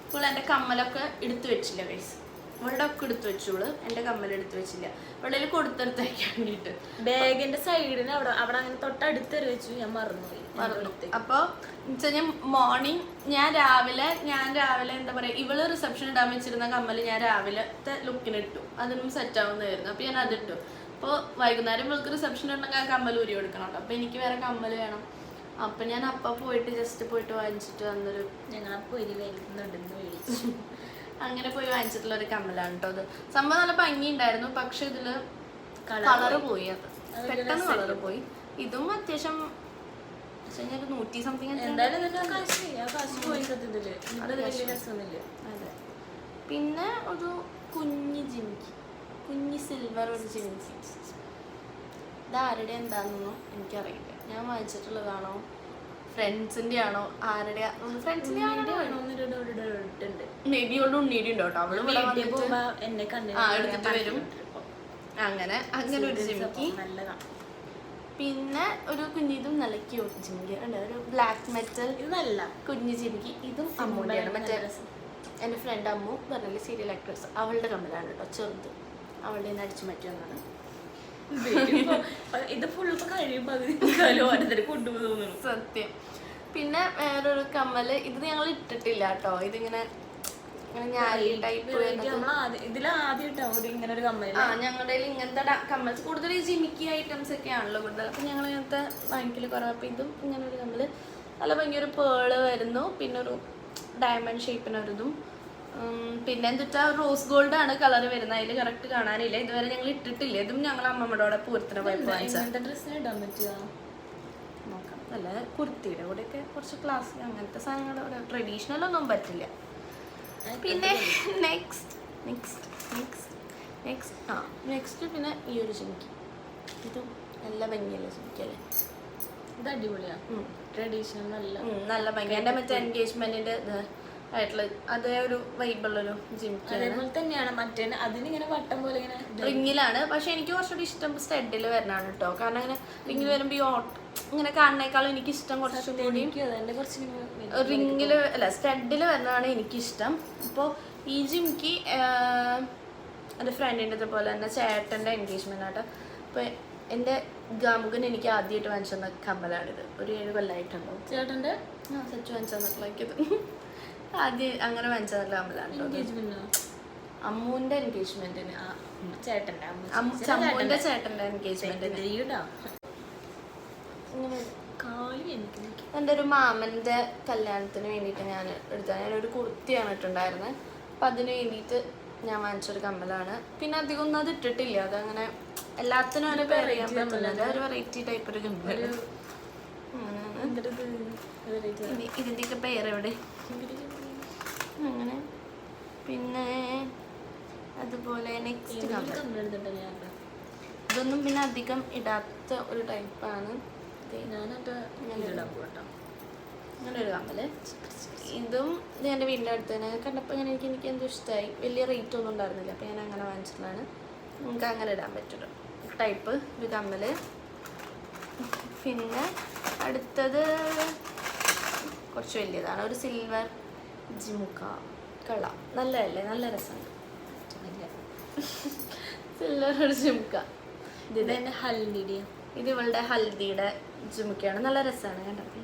Speaker 1: ഇപ്പോൾ എൻ്റെ കമ്മലൊക്കെ എടുത്തു വെച്ചില്ല ഗൈസ്. അവളുടെ ഒക്കെ എടുത്തു വെച്ചോളൂ, എൻ്റെ കമ്മൽ എടുത്തു വെച്ചില്ല. അവളുടെ കൊടുത്തെടുത്ത് വയ്ക്കാൻ വേണ്ടിയിട്ട്
Speaker 2: ബാഗിന്റെ സൈഡിന് അവിടെ അങ്ങനെ തൊട്ടടുത്ത് വെച്ചു. ഞാൻ മറന്നു.
Speaker 1: അപ്പോൾ ഞാൻ മോർണിംഗ് ഞാൻ രാവിലെ എന്താ പറയുക, ഇവള് റിസപ്ഷൻ ഇടാൻ വെച്ചിരുന്ന കമ്മൽ ഞാൻ രാവിലത്തെ ലുക്കിന് ഇട്ടു. അതിനും സെറ്റ് ആവുന്നതായിരുന്നു. അപ്പോൾ ഞാൻ അതിട്ടു. അപ്പോൾ വൈകുന്നേരം ഇവൾക്ക് റിസപ്ഷൻ ഉണ്ടെങ്കിൽ ആ കമ്മൽ ഉരി കൊടുക്കണം. അപ്പോൾ എനിക്ക് വേറെ കമ്മൽ വേണം. അപ്പം ഞാൻ പോയിട്ട് ജസ്റ്റ് പോയിട്ട് വാങ്ങിച്ചിട്ട് വന്നൊരു അങ്ങനെ പോയി വാങ്ങിച്ചിട്ടുള്ള ഒരു കമ്മലാണ് കേട്ടോ. അത് സംഭവം നല്ല ഭംഗി ഉണ്ടായിരുന്നു, പക്ഷെ ഇതില് കളറ് പോയി. അത് പെട്ടെന്ന് കളറ് പോയി. ഇതും അത്യാവശ്യം 100 സംതിങ്. അതെ. പിന്നെ ഒരു കുഞ്ഞി ജിംക്കി, കുഞ്ഞി സിൽവർ ഒരു ജിംക്കി. ഇതാരുടെ എന്താണെന്നൊന്നും എനിക്കറിയില്ല. ഞാൻ വാങ്ങിച്ചിട്ടുള്ളതാണോ ഫ്രണ്ട്സിന്റെ ആണോ ആരുടെ? ഫ്രണ്ട്സിന്റെ മേബി ഉള്ള ഉണ്ണീടി ഉണ്ടോ കേട്ടോ. അവള് എടുത്തിട്ട് വരും. അങ്ങനെ ഒരു ജിംക്കി. പിന്നെ ഒരു കുഞ്ഞിതും നല്ല ക്യൂട്ട് ജിംക്കി ഉണ്ട്. ഒരു ബ്ലാക്ക് മെറ്റൽ നല്ല കുഞ്ഞു ജിംക്കി. ഇതും അമ്മൂടെയാണ്. മറ്റേ എൻ്റെ ഫ്രണ്ട് അമ്മു പറഞ്ഞില്ലേ, സീരിയൽ ആക്ട്രസ്, അവളുടെ കമ്മലാണ് കേട്ടോ. ചെറുത് അവളുടെ നിന്ന് അടിച്ചു മാറ്റി വന്നതാണ്.
Speaker 2: ഇത് ഫുൾ
Speaker 1: സത്യം. പിന്നെ വേറൊരു കമ്മല്, ഇത് ഞങ്ങൾ ഇട്ടിട്ടില്ല കേട്ടോ. ഇതിങ്ങനെ ഞാലി ടൈപ്പ്.
Speaker 2: ഇങ്ങനെ ഒരു കമ്മൽ.
Speaker 1: ആ ഞങ്ങളുടെ ഇങ്ങനത്തെ കമ്മൽസ് കൂടുതൽ ഈ ജിമിക്കി ഐറ്റംസ് ഒക്കെ ആണല്ലോ കൂടുതൽ. അപ്പം ഞങ്ങൾ ഇങ്ങനത്തെ വാങ്ങിക്കൽ കുറവ്. അപ്പം ഇതും ഇങ്ങനെ ഒരു കമ്മല് നല്ല ഭയങ്കര പേള് വരുന്നു, പിന്നെ ഒരു ഡയമണ്ട് ഷേപ്പിനൊരിതും, പിന്നെ എന്തിട്ടാ റോസ് ഗോൾഡ് ആണ് കളർ വരുന്നത്. അതിൽ കറക്റ്റ് കാണാനില്ല, ഇതുവരെ ഞങ്ങൾ ഇട്ടിട്ടില്ല. ഇതും ഞങ്ങൾ അമ്മമ്മയുടെ പൂരത്തിന് പോയപ്പോൾ
Speaker 2: ഡ്രസ്സിന് ഇടാൻ പറ്റുക
Speaker 1: നോക്കാം. നല്ല കുർത്തിയുടെ കൂടെയൊക്കെ കുറച്ച് ക്ലാസ് അങ്ങനത്തെ സാധനങ്ങളുടെ കൂടെ ട്രഡീഷണൽ ഒന്നും പറ്റില്ല. പിന്നെ നെക്സ്റ്റ് പിന്നെ ഈ ഒരു ജിമിക്കി, ഇതും നല്ല ഭംഗിയല്ലേ ജിമിക്കല്ലേ.
Speaker 2: ഇത് അടിപൊളിയാ, ട്രഡീഷണൽ
Speaker 1: നല്ല ഭംഗി. എൻ്റെ മറ്റേ എൻഗേജ്മെന്റിന്റെ ആയിട്ടുള്ള അതേ ഒരു വൈബുള്ളൊരു ജിമിക്കി.
Speaker 2: അതേപോലെ തന്നെയാണ് മറ്റേ അതിനിങ്ങനെ വട്ടം പോലെ ഇങ്ങനെ
Speaker 1: റിങ്ങിലാണ്. പക്ഷെ എനിക്ക് കുറച്ചുകൂടി ഇഷ്ടം സ്റ്റഡിൽ വരുന്നതാണ് കേട്ടോ. കാരണം അങ്ങനെ റിങ്ങിൽ വരുമ്പോൾ ഈ ഇങ്ങനെ കാണുന്നേക്കാളും എനിക്കിഷ്ടം കുറച്ചും കൂടി റിങ്ങിൽ അല്ല സ്റ്റഡിൽ വരുന്നതാണ് എനിക്കിഷ്ടം. അപ്പോൾ ഈ ജിമിക്ക് എൻ്റെ ഫ്രണ്ടിൻ്റെ ഇതുപോലെ തന്നെ ചേട്ടൻ്റെ എൻഗേജ്മെൻ്റ് ആട്ടോ. അപ്പോൾ എൻ്റെ ഗാമുകൻ എനിക്ക് ആദ്യമായിട്ട് വാങ്ങിച്ചെന്ന കമ്മലാണിത്. ഒരു 7 കൊല്ലമായിട്ടുണ്ടോ
Speaker 2: ചേട്ടൻ്റെ
Speaker 1: സച്ചു വാങ്ങിച്ചെന്നിട്ടുള്ളത്. ആദ്യം അങ്ങനെ വാങ്ങിച്ചെന്നിട്ടുള്ള കമ്മലാണ് അമ്മൂൻ്റെ എൻഗേജ്മെൻറ്റിന്. അമ്മൂൻ്റെ ചേട്ടൻ്റെ എൻഗേജ്മെൻറ്റിന് എൻ്റെ ഒരു മാമൻ്റെ കല്യാണത്തിന് വേണ്ടിയിട്ട് ഞാൻ എടുത്തത്. ഞാനൊരു കുർത്തിയാണ് ഇട്ടുണ്ടായിരുന്നത്. അപ്പം അതിന് വേണ്ടിയിട്ട് ഞാൻ വാങ്ങിച്ചൊരു കമ്മലാണ്. പിന്നെ അധികം ഒന്നും അത് ഇട്ടിട്ടില്ല, അതങ്ങനെ എല്ലാത്തിനും അങ്ങനെ പേർ ചെയ്യാൻ പറ്റുന്നത് ഒരു വെറൈറ്റി ടൈപ്പ് ഒരു കമ്മൽ. ഇതിൻ്റെയൊക്കെ പേരെവിടെ അങ്ങനെ. പിന്നെ അതുപോലെ നെക്സ്റ്റ് കമ്മൽ ഇതൊന്നും പിന്നെ അധികം ഇടാത്ത ഒരു ടൈപ്പാണ്. അങ്ങനെ ഒരു കമ്മല്. ഇതും എൻ്റെ വീടിൻ്റെ അടുത്ത് തന്നെ കണ്ടപ്പോൾ ഇങ്ങനെ എനിക്ക് എന്തോ ഇഷ്ടമായി. വലിയ റേറ്റ് ഒന്നും ഉണ്ടായിരുന്നില്ല, അപ്പോൾ ഞാൻ അങ്ങനെ വാങ്ങിച്ചിട്ടുള്ളതാണ്. നമുക്ക് അങ്ങനെ ഇടാൻ പറ്റുള്ളൂ ടൈപ്പ് ഒരു കമ്മല്. പിന്നെ അടുത്തത് കുറച്ച് വലിയതാണ്, ഒരു സിൽവർ ജിമുക്ക. കൊള്ളാം, നല്ലതല്ലേ, നല്ല രസമുണ്ട്. സിൽവർ ഒരു ജിമുക്ക. ഇത് എൻ്റെ ഹൽദിയുടെ, ഇത് ഇവളുടെ ഹൽദിയുടെ ജിമുക്കയാണ്. നല്ല രസമാണ് കണ്ടപ്പോൾ.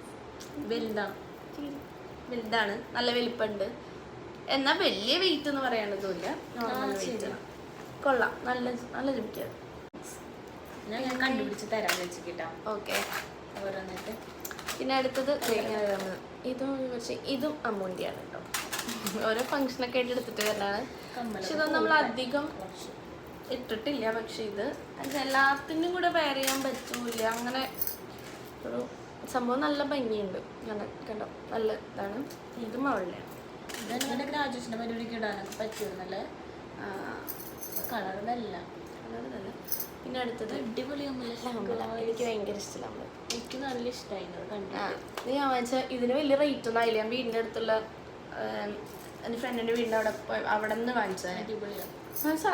Speaker 1: വലുതാണ്, നല്ല വലിപ്പമുണ്ട്. എന്നാൽ വലിയ വെയിറ്റ് എന്ന് പറയാനതുമില്ല, നോർമൽ വെയിറ്റ്. കൊള്ളാം, നല്ല നല്ല ജിമുക്കയാണ്.
Speaker 2: ഞാൻ കണ്ടുപിടിച്ച് തരാൻ വെച്ചിട്ടാ.
Speaker 1: ഓക്കെ.
Speaker 2: ഓരോന്നിട്ട്
Speaker 1: പിന്നെ അടുത്തത് ഇതും അമ്മൂൻ്റെയാണ് കേട്ടോ. ഓരോ ഫംഗ്ഷനൊക്കെ ആയിട്ട് എടുത്തിട്ട് വരുന്നതാണ്. പക്ഷെ ഇതൊന്നും നമ്മൾ അധികം ഇട്ടിട്ടില്ല. പക്ഷെ ഇത് എല്ലാത്തിനും കൂടെ വെയർ ചെയ്യാൻ പറ്റൂല. അങ്ങനെ ഒരു സംഭവം നല്ല ഭംഗിയുണ്ട്. കണ്ടോ, നല്ല ഇതാണ്. ഇതും അവളുടെയാണ്.
Speaker 2: ഇതെന്നെ ഗ്രാജുവേഷൻ്റെ പരിപാടിക്ക് ഇടാനൊക്കെ പറ്റുമെന്നല്ലേ. കളറുതല്ല.
Speaker 1: പിന്നെ അടുത്തത്
Speaker 2: അടിപൊളി
Speaker 1: എനിക്ക് ഭയങ്കര ഇഷ്ടമാണ്.
Speaker 2: എനിക്ക് നല്ല ഇഷ്ടമായിരുന്നു.
Speaker 1: ഞാൻ വാങ്ങിച്ചാൽ ഇതിന് വലിയ റേറ്റ് ഒന്നും ആയില്ല. ഞാൻ വീടിൻ്റെ അടുത്തുള്ള എൻ്റെ ഫ്രണ്ടിൻ്റെ വീടിൻ്റെ അവിടെ നിന്ന് വാങ്ങിച്ചത്.
Speaker 2: അടിപൊളിയാണ്.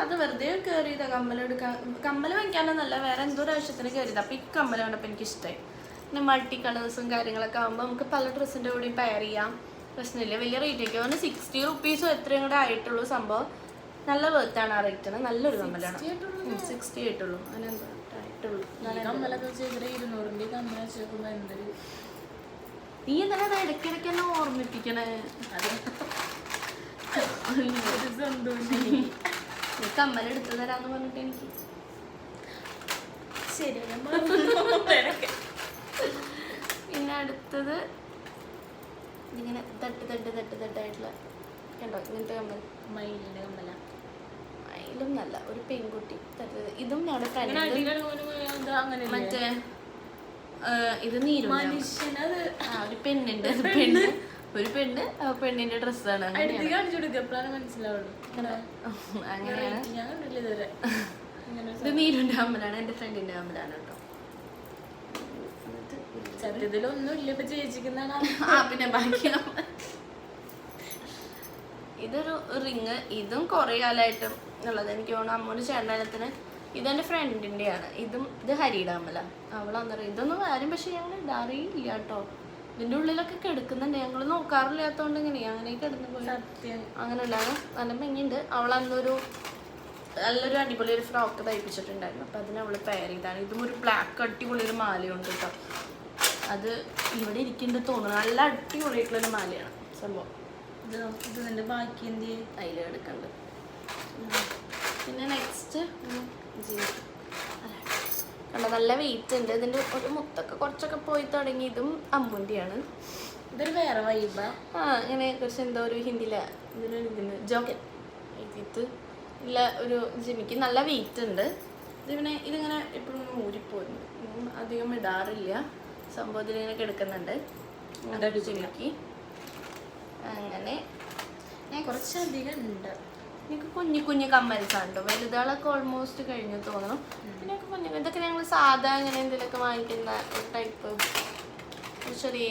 Speaker 1: അത് വെറുതെ കയറിയതാ കമ്മലെടുക്കാൻ. കമ്മൽ വാങ്ങിക്കാനൊന്നല്ല, വേറെ എന്തോ ഒരു ആവശ്യത്തിന് കയറിയതാണ്. അപ്പോൾ ഈ കമ്മൽ കണ്ടപ്പോൾ എനിക്ക് ഇഷ്ടമായി. പിന്നെ മൾട്ടി കളേഴ്സും കാര്യങ്ങളൊക്കെ ആകുമ്പോൾ നമുക്ക് പല ഡ്രസ്സിൻ്റെ കൂടെയും പെയർ ചെയ്യാം, പ്രശ്നമില്ല. വലിയ റേറ്റ് ഒക്കെ പറഞ്ഞാൽ 60 റുപ്പീസോ എത്രയും കൂടെ ആയിട്ടുള്ളൂ. സംഭവം നല്ല വെർത്താണ് ആ റേറ്റിന്. നല്ലൊരു കമ്മലാണ്. 60 ആയിട്ടുള്ളൂ. അങ്ങനെ എന്താ ആയിട്ടുള്ളൂ.
Speaker 2: കമ്മലൊക്കെ ചെയ്തിട്ട് 200-ൻ്റെ കമ്മൽ വെച്ചേക്കുമ്പോൾ എന്തൊരു
Speaker 1: നീ എന്താണ് അത് ഇടയ്ക്കിടയ്ക്ക് തന്നെ ഓർമ്മിപ്പിക്കണേ. കമ്മലെടുത്തു തരാന്ന് പറഞ്ഞിട്ട് എനിക്ക്
Speaker 2: ശരി.
Speaker 1: പിന്നെ അടുത്തത് ഇങ്ങനെ തട്ടായിട്ടുള്ള കണ്ടോ ഇങ്ങനത്തെ കമ്മൽ.
Speaker 2: മയിലിൻ്റെ കമ്മല.
Speaker 1: മയിലും നല്ല ഒരു പെൺകുട്ടി തട്ടത്. ഇതും ഞങ്ങളുടെ ഫ്രണ്ട് മറ്റേ ഇത് നീരും ഒരു പെണ്ണുണ്ട്. ഒരു പെണ്ണിന്റെ ഡ്രസ്സാണ്.
Speaker 2: മനസ്സിലാവുള്ളൂ.
Speaker 1: അങ്ങനെയാണ്. ഇത് നീരുന്റെ കമ്മലാണ്, എൻ്റെ ഫ്രണ്ടിന്റെ കമ്മലാണ് കേട്ടോ.
Speaker 2: സത്യത്തിലൊന്നും ഇല്ല, ഇപ്പൊ ചേച്ചിക്കുന്നതാണ്.
Speaker 1: പിന്നെ ബാക്കി ഇതൊരു റിങ്. ഇതും കുറേ കാലമായിട്ട് ഉള്ളത് എനിക്ക് തോന്നുന്നു. അമ്മൂൻ്റെ ചേട്ടനത്തിന് ഇതെൻ്റെ ഫ്രണ്ടിൻ്റെയാണ്. ഇത് ഹരിയുടെ കമ്മല. അവളന്നറിയാം. ഇതൊന്നും ആരും പക്ഷെ ഞങ്ങൾ ഇടാറിയില്ല കേട്ടോ. ഇതിൻ്റെ ഉള്ളിലൊക്കെ കിടക്കുന്നുണ്ട്. ഞങ്ങൾ നോക്കാറില്ലാത്തതുകൊണ്ട് ഇങ്ങനെയാണ് അങ്ങനെ കിടന്നു പോയി.
Speaker 2: സത്യം
Speaker 1: അങ്ങനെ ഉണ്ടാകും. നല്ല ഭംഗിയുണ്ട്. അവളന്നൊരു നല്ലൊരു അടിപൊളി ഒരു ഫ്രോക്ക് തയ്പ്പിച്ചിട്ടുണ്ടായിരുന്നു. അപ്പം അതിന് അവൾ പെയർ ചെയ്താണ്. ഇതും ഒരു ബ്ലാക്ക് അടിപൊളി ഒരു മാലയുണ്ട് കേട്ടോ. അത് ഇവിടെ ഇരിക്കുന്നുണ്ട് തോന്നുന്നു. നല്ല അടിപൊളിയായിട്ടുള്ളൊരു മാലയാണ് സംഭവം.
Speaker 2: ഇത് നിന്റെ ബാക്കി എന്ത്
Speaker 1: അതിൽ എടുക്കണ്ട്. പിന്നെ നെക്സ്റ്റ് കണ്ട നല്ല വെയിറ്റ് ഉണ്ട്. ഇതിൻ്റെ ഒരു മുത്തൊക്കെ കുറച്ചൊക്കെ പോയി തുടങ്ങി. ഇതും അമ്പുണ്ടിയാണ്.
Speaker 2: ഇതൊരു വേറെ വൈബാ.
Speaker 1: ഇങ്ങനെ കുറച്ച് എന്തോ ഒരു ഹിന്ദിയില ഇതിന് ജോക്കറ്റ് ഇത് ഇല്ല ഒരു ജിമിക്ക് നല്ല വെയിറ്റ് ഉണ്ട്. ഇതിങ്ങനെ എപ്പോഴും ഊരിപ്പോയിരുന്നു. അധികം ഇടാറില്ല. സംഭവത്തിൽ ഇങ്ങനെ കിടക്കുന്നുണ്ട്. അതൊരു ജിമിക്ക്. അങ്ങനെ
Speaker 2: ഞാൻ കുറച്ചധികം ഉണ്ട്.
Speaker 1: എനിക്ക് കുഞ്ഞു കുഞ്ഞു കമ്മൽസാണ് കേട്ടോ. വലുതാളൊക്കെ ഓൾമോസ്റ്റ് കഴിഞ്ഞു തോന്നണം. പിന്നെ കുഞ്ഞു ഇതൊക്കെ ഞങ്ങൾ സാധാ ഇങ്ങനെ എന്തെങ്കിലുമൊക്കെ വാങ്ങിക്കുന്ന ഒരു ടൈപ്പ് ചെറിയ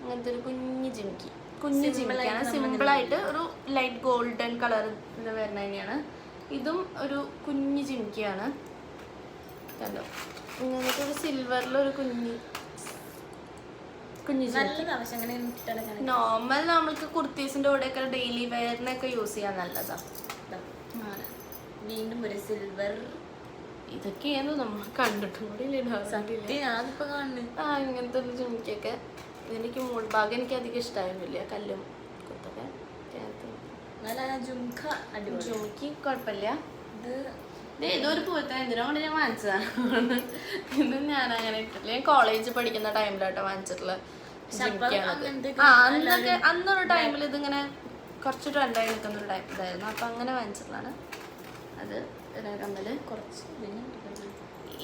Speaker 1: അങ്ങനത്തെ ഒരു കുഞ്ഞു ജിമിക്ക്. കുഞ്ഞു ജിമിക്കാണ്. സിമ്പിളായിട്ട് ഒരു ലൈറ്റ് ഗോൾഡൻ കളർ ഇത് വരുന്ന തന്നെയാണ്. ഇതും ഒരു കുഞ്ഞു ജിമിക്കാണ്. കണ്ടോ ഇങ്ങനത്തെ ഒരു സിൽവറിലൊരു കുഞ്ഞു നോർമൽ നമ്മൾക്ക് കുർത്തീസിന്റെ കൂടെയൊക്കെ ഡെയിലി വെയറിനൊക്കെ യൂസ് ചെയ്യാൻ നല്ലതാ.
Speaker 2: വീണ്ടും ഒരു സിൽവർ.
Speaker 1: ഇതൊക്കെയാണ് നമ്മൾ കണ്ടിട്ടും കൂടി ഇങ്ങനത്തെ ഒരു ചുമിക്കൊക്കെ. എനിക്ക് മുൾഭാഗം എനിക്ക് അധികം ഇഷ്ടമായിരുന്നില്ല. കല്ലും കുത്തൊക്കെ ചുമിക്ക് കുഴപ്പമില്ല. ഏതൊരു പോലത്തെ എന്തിനോ കൊണ്ട് ഞാൻ വാങ്ങിച്ചതാണ്. ഇത് ഞാൻ അങ്ങനെ ഇട്ടില്ല. ഞാൻ കോളേജിൽ പഠിക്കുന്ന ടൈമിലാട്ടോ വാങ്ങിച്ചിട്ടുള്ള അന്നൊരു ടൈമിൽ ഇതിങ്ങനെ കുറച്ച് ട്രെൻഡായി നിൽക്കുന്ന ഒരു ടൈം ഇതായിരുന്നു. അപ്പം അങ്ങനെ വാങ്ങിച്ചിട്ടുള്ളതാണ്. അത് കമ്മല് കുറച്ച്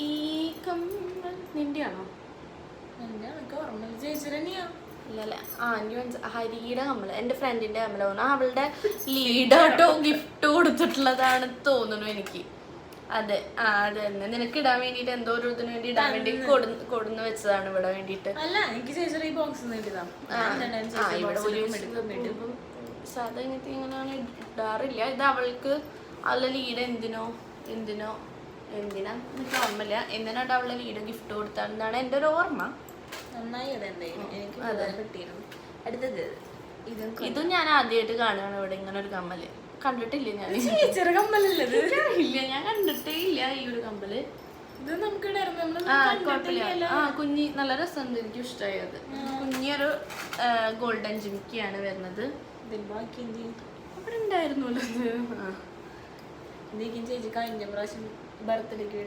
Speaker 1: ഈ കമ്മൽ നിന്റെ ആണോ? ഇല്ലല്ല എനിക്ക് ഹരിയുടെ കമ്മല് എൻ്റെ ഫ്രണ്ടിന്റെ കമ്മല തോന്നുന്നു. അവളുടെ ലീഡാട്ടോ ഗിഫ്റ്റ് കൊടുത്തിട്ടുള്ളതാണ് തോന്നുന്നു എനിക്ക്. അതെ അത് തന്നെ. നിനക്ക് ഇടാൻ വേണ്ടിട്ട് എന്തോ ഒരു ഇതിന് വേണ്ടി ഇടാൻ വേണ്ടി കൊടുന്ന് വെച്ചതാണ് ഇവിടെ വേണ്ടിട്ട്. സാധാ ഇങ്ങനത്തെ ഇങ്ങനെയാണ് ഇടാറില്ല. ഇത് അവൾക്ക് അവളുടെ ലീഡ് എന്തിനാ എനിക്ക് ഓർമ്മയില്ല. എന്തിനായിട്ട് അവളുടെ ലീഡ് ഗിഫ്റ്റ് കൊടുത്താണെന്നാണ് എൻ്റെ ഒരു ഓർമ്മ. ഇതും ഞാൻ ആദ്യമായിട്ട് കാണുകയാണ് ഇവിടെ ഇങ്ങനെ ഒരു കമ്മല്. കണ്ടിട്ടില്ല ഞാൻ. ഇല്ല ഞാൻ കണ്ടിട്ടേ ഇല്ല ഈ ഒരു കമ്മല്. കുഞ്ഞി നല്ല രസമുണ്ട്. എനിക്ക് ഇഷ്ടമായി. അത് കുഞ്ഞൊരു ഗോൾഡൻ ജിമിക്കിയാണ് വരുന്നത്. അവിടെ ഉണ്ടായിരുന്നല്ലോ
Speaker 2: ചേച്ചി കഴിഞ്ഞ പ്രാവശ്യം ബർത്ത്ഡേക്ക്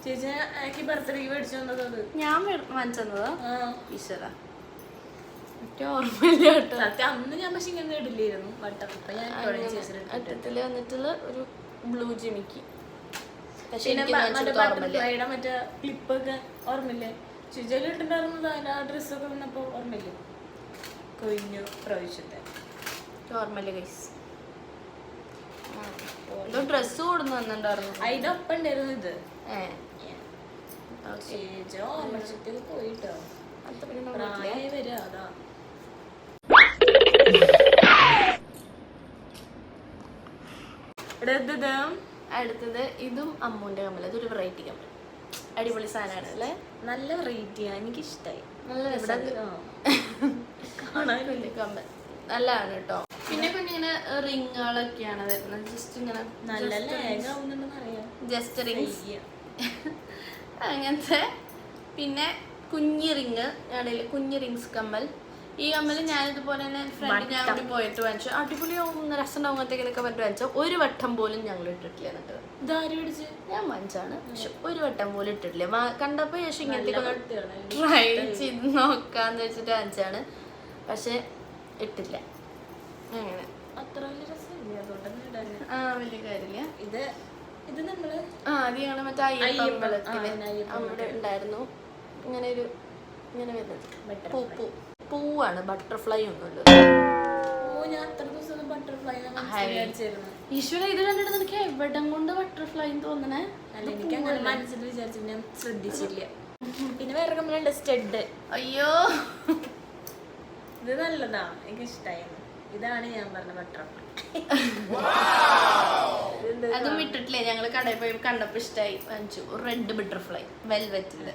Speaker 2: ചേച്ചി ബർത്ത്ഡേക്ക് മേടിച്ചു തന്നത്.
Speaker 1: ഞാൻ വാങ്ങിച്ചതോ ഈശ്വര ഓർമ്മയില്ല കേട്ടോ.
Speaker 2: അന്ന് ഞാൻ പക്ഷെ ഇങ്ങനെ ഇടില്ലായിരുന്നു.
Speaker 1: അറ്റത്തില് വന്നിട്ടുള്ള ഒരു ബ്ലൂ ജിമിക്ക്.
Speaker 2: ബട്ടർഫ്ലൈയുടെ മറ്റേ ക്ലിപ്പൊക്കെ ഓർമ്മയില്ലേ? ചുജല് ഇട്ടുണ്ടായിരുന്നത് ആ ഡ്രസ്സൊക്കെ വന്നപ്പോ ഓർമ്മയില്ലേ? കൊഴിഞ്ഞു പ്രാവശ്യത്തെ
Speaker 1: ഓർമ്മയില്ല ഗൈസ്. ഡ്രസ് കൊടുന്നു വന്നിട്ടുണ്ടായിരുന്നു.
Speaker 2: അതിന്റെ ഒപ്പം ഉണ്ടായിരുന്നു ഇത്. പോയിട്ടോ വരാ. അതാ
Speaker 1: അടുത്തത് ഇതും അമ്മൂന്റെ കമ്മൽ. ഇതൊരു വെറൈറ്റി കമ്മൽ. അടിപൊളി സാധനമാണ് അല്ലേ?
Speaker 2: നല്ല വെറൈറ്റിയാ. എനിക്ക് ഇഷ്ടമായി.
Speaker 1: നല്ല കമ്മൽ നല്ലതാണ് കേട്ടോ. പിന്നെ ഇങ്ങനെ റിങ്ങുകളൊക്കെയാണ് വരുന്നത്. ജസ്റ്റ് ഇങ്ങനെ ജസ്റ്റ് റിങ്സ് അങ്ങനത്തെ. പിന്നെ കുഞ്ഞി റിങ് ഇടയിൽ കുഞ്ഞി റിങ്സ് കമ്മൽ. ഈ കമ്മൽ ഞാനിതുപോലെ തന്നെ ഫ്രണ്ട് ഞാൻ കൂടി പോയിട്ട് വാങ്ങിച്ചു. അടിപൊളിയാവും രസമുണ്ടാവും അങ്ങനത്തേക്കൊക്കെ പറഞ്ഞിട്ട് വാങ്ങിച്ചു. ഒരു വട്ടം പോലും ഞങ്ങൾ ഇട്ടിട്ടില്ല. എന്നിട്ട് ഞാൻ വാങ്ങിച്ചാണ്. പക്ഷെ ഒരു വട്ടം പോലും ഇട്ടിട്ടില്ല. കണ്ടപ്പോ ശേഷം ഇങ്ങനത്തെ ട്രൈ ചെയ്ത് നോക്കാന്ന് വെച്ചിട്ട് വാങ്ങിച്ചാണ്. പക്ഷെ ഇട്ടില്ല. അങ്ങനെ വലിയ കാര്യമില്ല.
Speaker 2: ഇത് നമ്മള്
Speaker 1: ആദ്യം ഞങ്ങള് മറ്റേ അയ്യപ്പമ്പലത്തില് അവിടെ ഉണ്ടായിരുന്നു ഇങ്ങനെ ഒരു ഇങ്ങനെ വരുന്നത് പൂവാണ്. ബട്ടർഫ്ലൈ ഒന്നുമല്ലോ. ഈശ്വര ഇത് കണ്ടിട്ട് എനിക്ക് എവിടം കൊണ്ട് ബട്ടർഫ്ലൈ തോന്നണേ.
Speaker 2: എനിക്ക് അങ്ങനെ മനസ്സിൽ വിചാരിച്ചു ഞാൻ ശ്രദ്ധിച്ചില്ല. പിന്നെ വേറെ കമ്മലുണ്ട് സ്റ്റഡ്.
Speaker 1: അയ്യോ
Speaker 2: ഇത് നല്ലതാ. എനിക്ക് ഇഷ്ടായിരുന്നു. ഇതാണ് ഞാൻ പറഞ്ഞ ബട്ടർഫ്ലൈ.
Speaker 1: അതും ഇട്ടിട്ടില്ലേ. ഞങ്ങള് കടയിൽ പോയി കണ്ടപ്പോ ഇഷ്ടമായി വാങ്ങിച്ചു. റെഡ് ബട്ടർഫ്ലൈ വെൽവെറ്റില്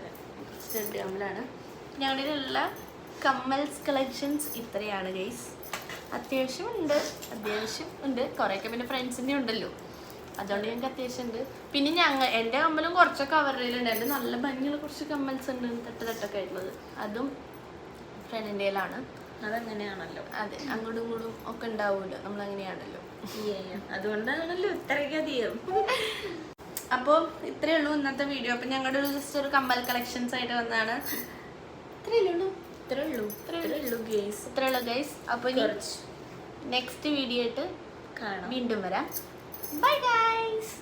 Speaker 1: സ്റ്റഡ് കമ്മലാണ്. ഞങ്ങളുടെ ഉള്ള കമ്മൽസ് കളക്ഷൻസ് ഇത്രയാണ് ഗൈസ്. അത്യാവശ്യം ഉണ്ട് കുറേയൊക്കെ. പിന്നെ ഫ്രണ്ട്സിൻ്റെ ഉണ്ടല്ലോ, അതുകൊണ്ട് ഞങ്ങൾക്ക് അത്യാവശ്യം ഉണ്ട്. പിന്നെ എൻ്റെ കമ്മലും കുറച്ചൊക്കെ അവരുടെയിലുണ്ട്. എൻ്റെ നല്ല ഭംഗിയുള്ള കുറച്ച് കമ്മൽസ് ഉണ്ട് തട്ടൊക്കെ ആയിട്ടുള്ളത്. അതും ഫ്രണ്ടിൻ്റെയിലാണ്.
Speaker 2: അതങ്ങനെയാണല്ലോ.
Speaker 1: അതെ, അങ്ങോട്ടും ഇങ്ങോട്ടും ഒക്കെ ഉണ്ടാവുമല്ലോ, നമ്മളങ്ങനെയാണല്ലോ.
Speaker 2: അതുകൊണ്ടാണല്ലോ ഇത്രയ്ക്കധികം.
Speaker 1: അപ്പോൾ ഇത്രയേ ഉള്ളൂ ഇന്നത്തെ വീഡിയോ. അപ്പം ഞങ്ങളുടെ ജസ്റ്റ് ഒരു കമ്മൽ കളക്ഷൻസ് ആയിട്ട് വന്നതാണ്. ഇത്രയേ ഉള്ളൂ ഗൈസ്. അപ്പോൾ ഇനി നെക്സ്റ്റ് വീഡിയോ ആയിട്ട്
Speaker 2: കാണാം,
Speaker 1: വീണ്ടും വരാം. Bye guys.